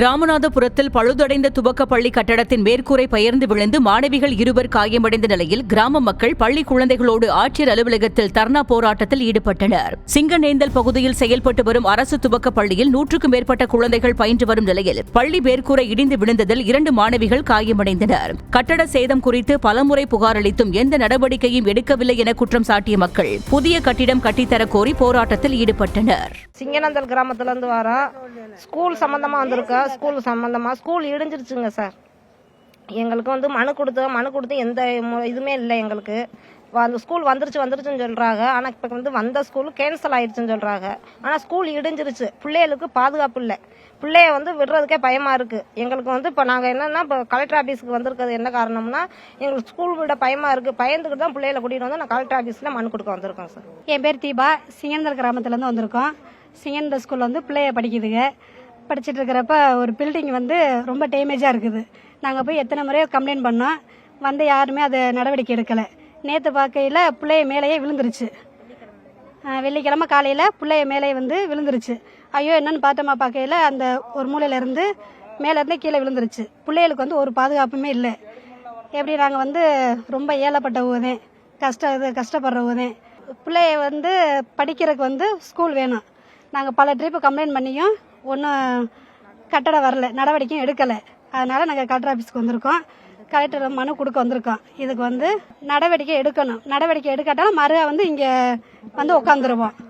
ராமநாதபுரத்தில் பழுதடைந்த துவக்க பள்ளி கட்டடத்தின் மேற்கூரை பெயர்ந்து விழுந்து மாணவிகள் 2 காயமடைந்த நிலையில் கிராம மக்கள் பள்ளி குழந்தைகளோடு ஆட்சியர் அலுவலகத்தில் தர்ணா போராட்டத்தில் ஈடுபட்டனர். சிங்கநேந்தல் பகுதியில் செயல்பட்டு வரும் அரசு துவக்க பள்ளியில் 100க்கும் மேற்பட்ட குழந்தைகள் பயின்று வரும் நிலையில் பள்ளி மேற்கூரை இடிந்து விழுந்ததில் 2 மாணவிகள் காயமடைந்தனர். கட்டட சேதம் குறித்து பலமுறை புகார் அளித்தும் எந்த நடவடிக்கையும் எடுக்கவில்லை என குற்றம் சாட்டிய மக்கள் புதிய கட்டிடம் கட்டித்தரக் கோரி போராட்டத்தில் ஈடுபட்டனர். சிங்கநேந்தல் கிராமத்திலிருந்து வரோம். ஸ்கூல் சம்பந்தமா வந்திருக்கோம். ஸ்கூல் இடிஞ்சிருச்சுங்க சார். எங்களுக்கு மனு கொடுத்து எந்த இதுவுமே இல்லை. எங்களுக்கு ஸ்கூல் வந்துருச்சுன்னு சொல்றாங்க. ஆனா இப்ப வந்த ஸ்கூல் கேன்சல் ஆயிடுச்சுன்னு சொல்றாங்க. ஆனா ஸ்கூல் இடிஞ்சிருச்சு. பிள்ளைகளுக்கு பாதுகாப்பு இல்லை. பிள்ளைய விடுறதுக்கே பயமா இருக்கு. எங்களுக்கு இப்ப நாங்க என்னன்னா கலெக்டர் ஆபீஸ்க்கு வந்திருக்கிறது என்ன காரணம்னா எங்களுக்கு ஸ்கூல் விட பயமா இருக்கு. பயந்துக்கிட்டு தான் பிள்ளைகளை கூட்டிட்டு வந்து நான் கலெக்டர் ஆபீஸ்ல மனு கொடுக்க வந்திருக்கோம் சார். என் பேர் தீபா. சிங்கநேந்தல் கிராமத்துல இருந்து வந்திருக்கோம். சிங்கநேந்தல் ஸ்கூல்ல பிள்ளைய படிக்குதுங்க. படிச்சுட்டு இருக்கிறப்ப ஒரு பில்டிங் ரொம்ப டேமேஜாக இருக்குது. நாங்கள் போய் எத்தனை முறையோ கம்ப்ளைண்ட் பண்ணோம். யாருமே அதை நடவடிக்கை எடுக்கலை. நேற்று பார்க்கையில் பிள்ளைய மேலேயே விழுந்துருச்சு. வெள்ளிக்கிழமை காலையில் பிள்ளைய மேலேயே விழுந்துருச்சு. ஐயோ என்னன்னு பார்த்தோமா பார்க்கையில் அந்த ஒரு மூலையிலேருந்து மேலேருந்து கீழே விழுந்துருச்சு. பிள்ளைகளுக்கு ஒரு பாதுகாப்புமே இல்லை. எப்படி நாங்கள் ரொம்ப ஏழப்பட்ட ஊதேன், கஷ்டப்படுற ஊதேன். பிள்ளைய படிக்கிறதுக்கு ஸ்கூல் வேணும். நாங்கள் பல ட்ரிப்பு கம்ப்ளைண்ட் பண்ணியும் ஒன்றும் கட்டடம் வரல, நடவடிக்கையும் எடுக்கலை. அதனால நாங்கள் கலெக்டர் ஆஃபீஸ்க்கு வந்திருக்கோம். கலெக்டர் மனு கொடுக்க வந்திருக்கோம். இதுக்கு நடவடிக்கை எடுக்கணும். நடவடிக்கை எடுக்காட்டாலும் மறுக இங்கே உட்காந்துருவோம்.